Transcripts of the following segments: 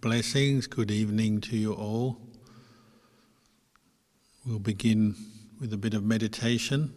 Blessings, good evening to you all. We'll begin with a bit of meditation.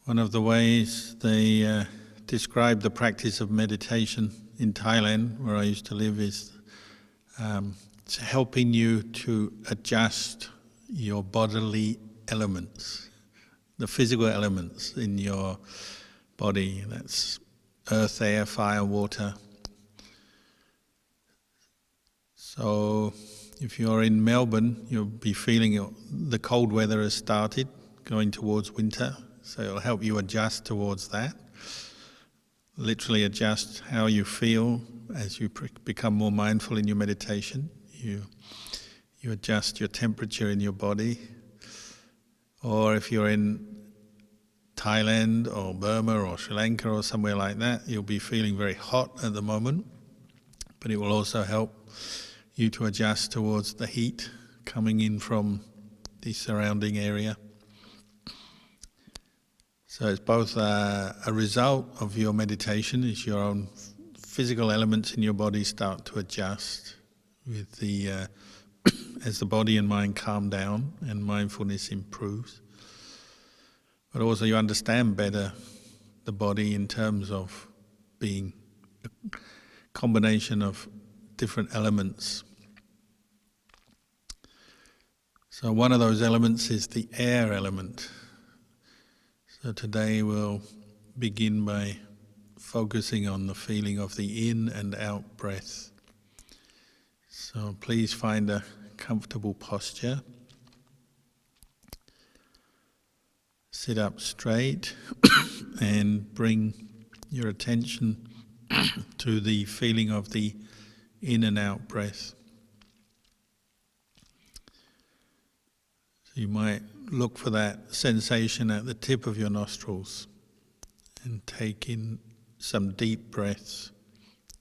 One of the ways they describe the practice of meditation in Thailand, where I used to live, is it's helping you to adjust your bodily elements, the physical elements in your body. That's earth, air, fire, water. So if you're in Melbourne, you'll be feeling the cold weather has started, going towards winter, so it'll help you adjust towards that. Literally adjust how you feel as you become more mindful in your meditation. You adjust your temperature in your body. Or if you're in Thailand or Burma or Sri Lanka or somewhere like that, you'll be feeling very hot at the moment, but it will also help you to adjust towards the heat coming in from the surrounding area. So it's both a result of your meditation, is your own physical elements in your body start to adjust with the as the body and mind calm down and mindfulness improves. But also you understand better the body in terms of being a combination of different elements. So one of those elements is the air element. So today we'll begin by focusing on the feeling of the in and out breath. So please find a comfortable posture. Sit up straight and bring your attention to the feeling of the in and out breath. So you might look for that sensation at the tip of your nostrils and take in some deep breaths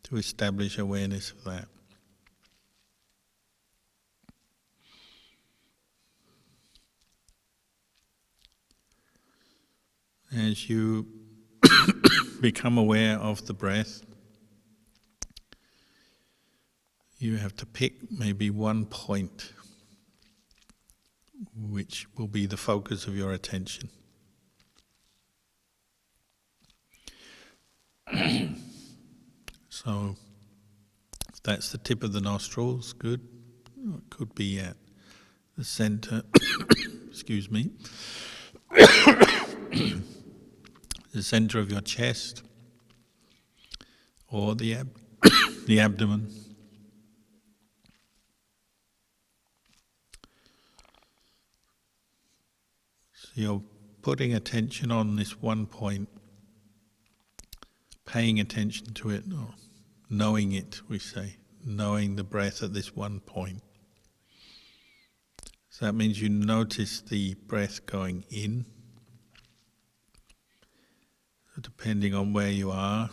to establish awareness of that. As you become aware of the breath, you have to pick maybe one point which will be the focus of your attention. So, if that's the tip of the nostrils, good. It could be at the center, excuse me, the center of your chest, or the abdomen. So you're putting attention on this one point, paying attention to it, or knowing it, we say, knowing the breath at this one point. So that means you notice the breath going in. So depending on where you are,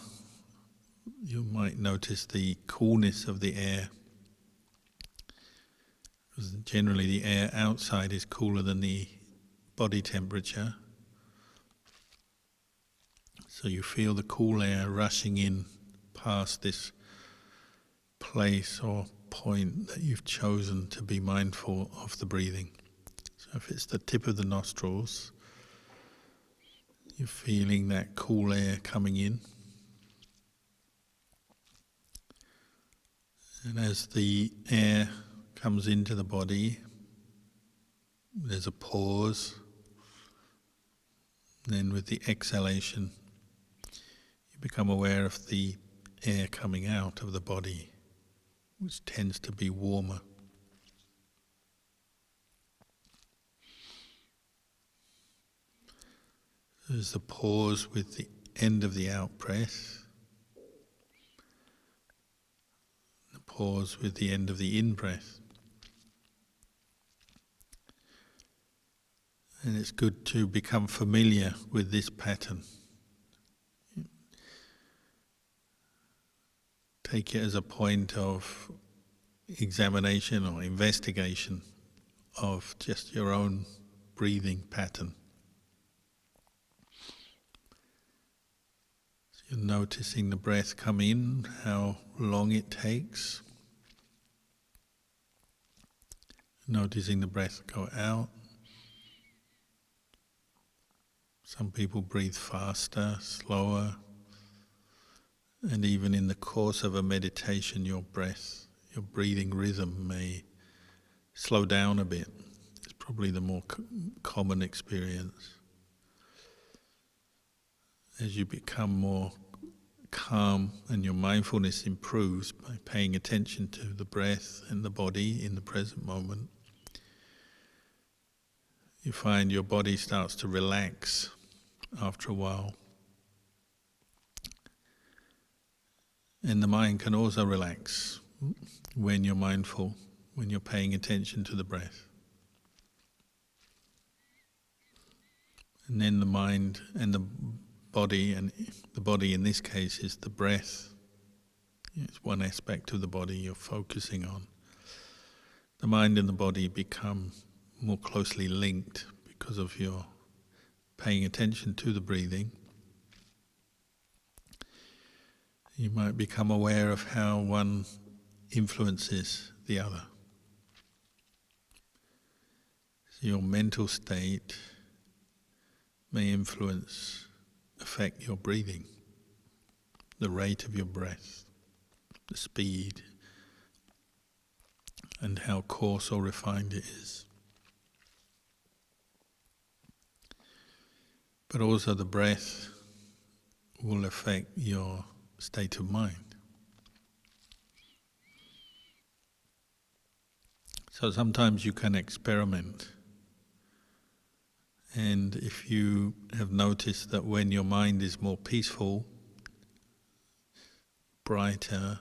you might notice the coolness of the air. Because generally the air outside is cooler than the body temperature. So you feel the cool air rushing in past this place or point that you've chosen to be mindful of the breathing. So if it's the tip of the nostrils, you're feeling that cool air coming in. And as the air comes into the body, there's a pause. Then with the exhalation, you become aware of the air coming out of the body, which tends to be warmer. There's the pause with the end of the out breath, the pause with the end of the in breath. And it's good to become familiar with this pattern. Take it as a point of examination or investigation of just your own breathing pattern. So You're noticing the breath come in, how long it takes. Noticing the breath go out. Some people breathe faster, slower. And even in the course of a meditation, your breathing rhythm may slow down a bit. It's probably the more common experience. As you become more calm and your mindfulness improves by paying attention to the breath and the body in the present moment, you find your body starts to relax after a while. And the mind can also relax when you're mindful, when you're paying attention to the breath. And then the mind and the body in this case is the breath. It's one aspect of the body you're focusing on. The mind and the body become more closely linked because of your paying attention to the breathing. You might become aware of how one influences the other. So your mental state may affect your breathing, the rate of your breath, the speed, and how coarse or refined it is. But also the breath will affect your state of mind. So sometimes you can experiment. And if you have noticed that when your mind is more peaceful, brighter,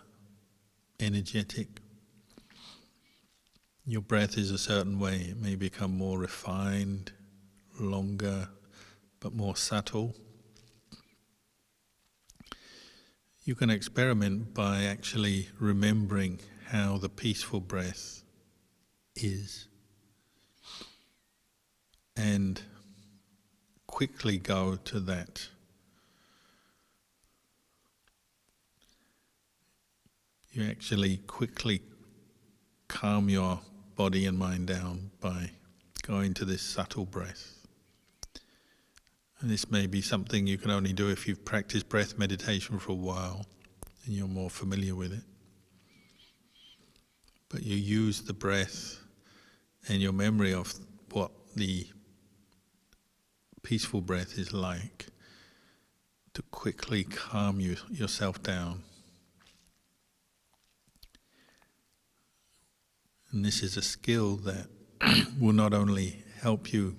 energetic, your breath is a certain way. It may become more refined, longer, but more subtle. You can experiment by actually remembering how the peaceful breath is and quickly go to that. You actually quickly calm your body and mind down by going to this subtle breath. And this may be something you can only do if you've practiced breath meditation for a while and you're more familiar with it. But you use the breath and your memory of what the peaceful breath is like to quickly calm yourself down. And this is a skill that will not only help you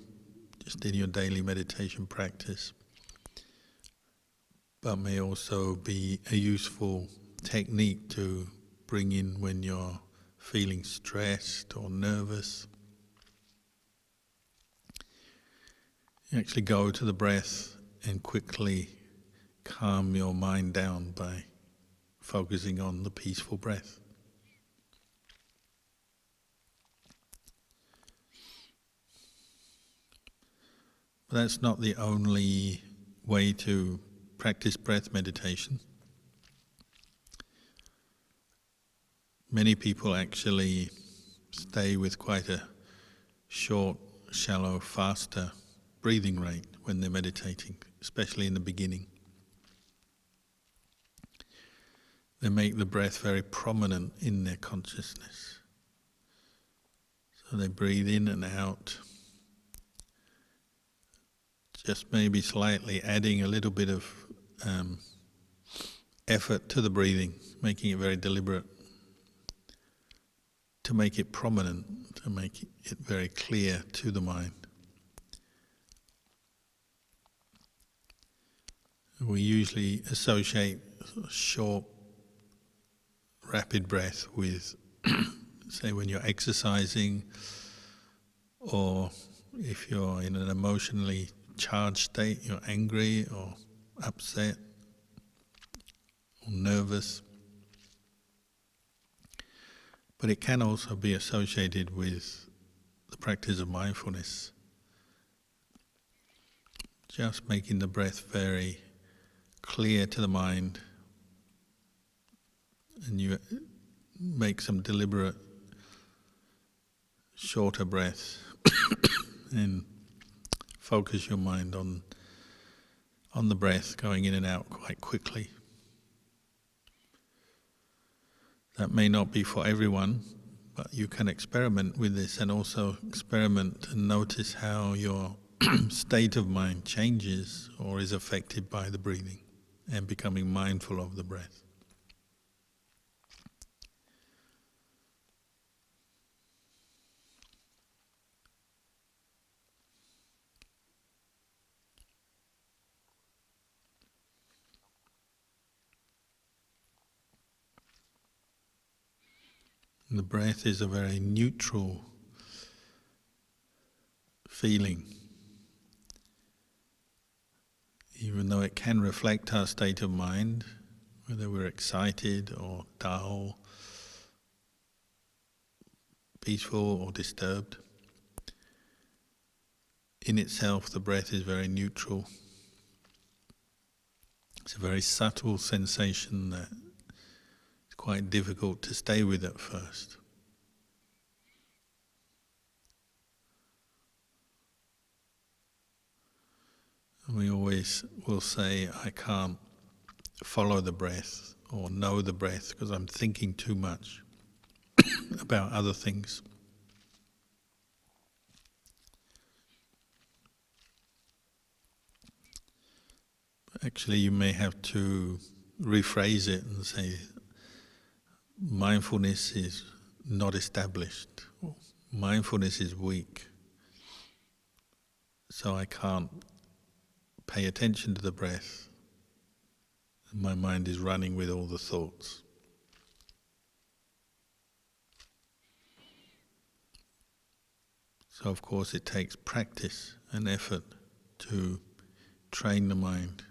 just in your daily meditation practice, but may also be a useful technique to bring in when you're feeling stressed or nervous. You actually go to the breath and quickly calm your mind down by focusing on the peaceful breath. But that's not the only way to practice breath meditation. Many people actually stay with quite a short, shallow, faster breathing rate when they're meditating, especially in the beginning. They make the breath very prominent in their consciousness. So they breathe in and out, just maybe slightly adding a little bit of effort to the breathing, making it very deliberate, to make it prominent, to make it very clear to the mind. We usually associate short, rapid breath with, say, when you're exercising, or if you're in an emotionally charged state, you're angry or upset or nervous. But it can also be associated with the practice of mindfulness. Just making the breath very clear to the mind, and you make some deliberate shorter breaths and focus your mind on the breath going in and out quite quickly. That may not be for everyone, but you can experiment with this and also experiment and notice how your state of mind changes or is affected by the breathing and becoming mindful of the breath. And the breath is a very neutral feeling. Even though it can reflect our state of mind, whether we're excited or dull, peaceful or disturbed, in itself the breath is very neutral. It's a very subtle sensation that it's quite difficult to stay with at first. And we always will say, I can't follow the breath or know the breath because I'm thinking too much about other things. But actually, you may have to rephrase it and say, mindfulness is not established. Mindfulness is weak. So I can't pay attention to the breath. My mind is running with all the thoughts. So of course it takes practice and effort to train the mind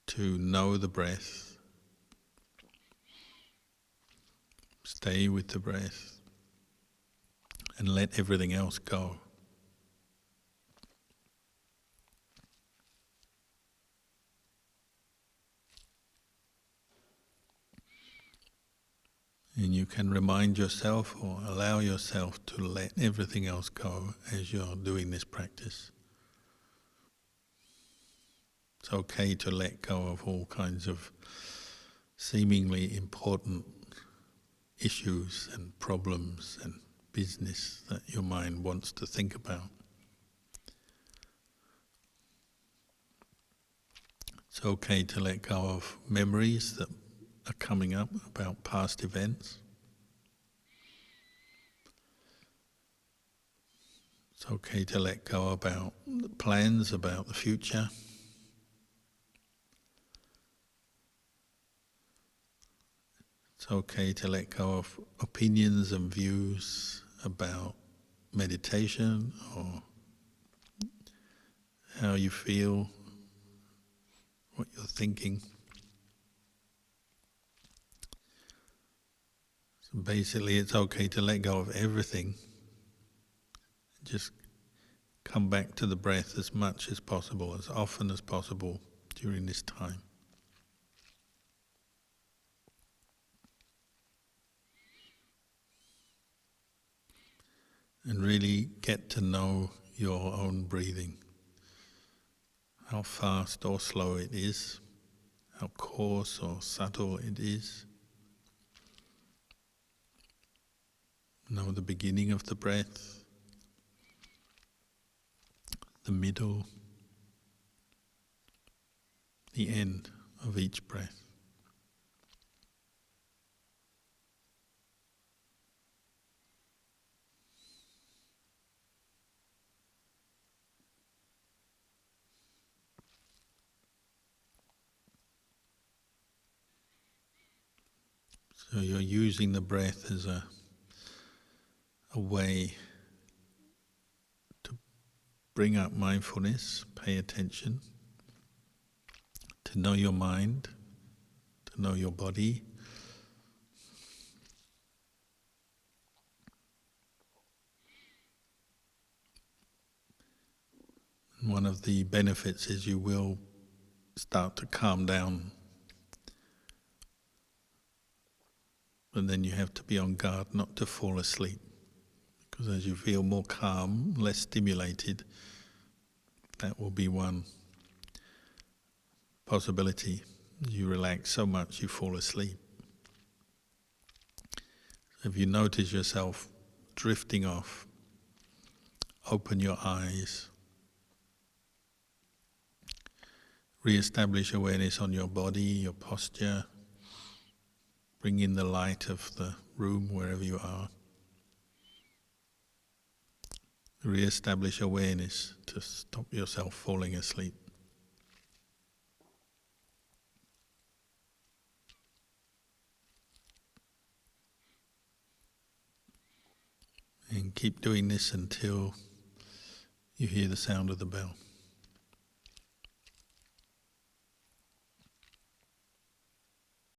to know the breath, stay with the breath, and let everything else go. And you can remind yourself or allow yourself to let everything else go as you're doing this practice. It's okay to let go of all kinds of seemingly important issues and problems and business that your mind wants to think about. It's okay to let go of memories that are coming up about past events. It's okay to let go about plans about the future. It's okay to let go of opinions and views about meditation or how you feel, what you're thinking. So basically, it's okay to let go of everything. Just come back to the breath as much as possible, as often as possible during this time. And really get to know your own breathing. How fast or slow it is, how coarse or subtle it is. Know the beginning of the breath, the middle, the end of each breath. So you're using the breath as a way to bring up mindfulness, pay attention, to know your mind, to know your body. And one of the benefits is you will start to calm down. And then you have to be on guard not to fall asleep. Because as you feel more calm, less stimulated, that will be one possibility. You relax so much you fall asleep. If you notice yourself drifting off, open your eyes. Re-establish awareness on your body, your posture. Bring in the light of the room wherever you are. Re-establish awareness to stop yourself falling asleep. And keep doing this until you hear the sound of the bell.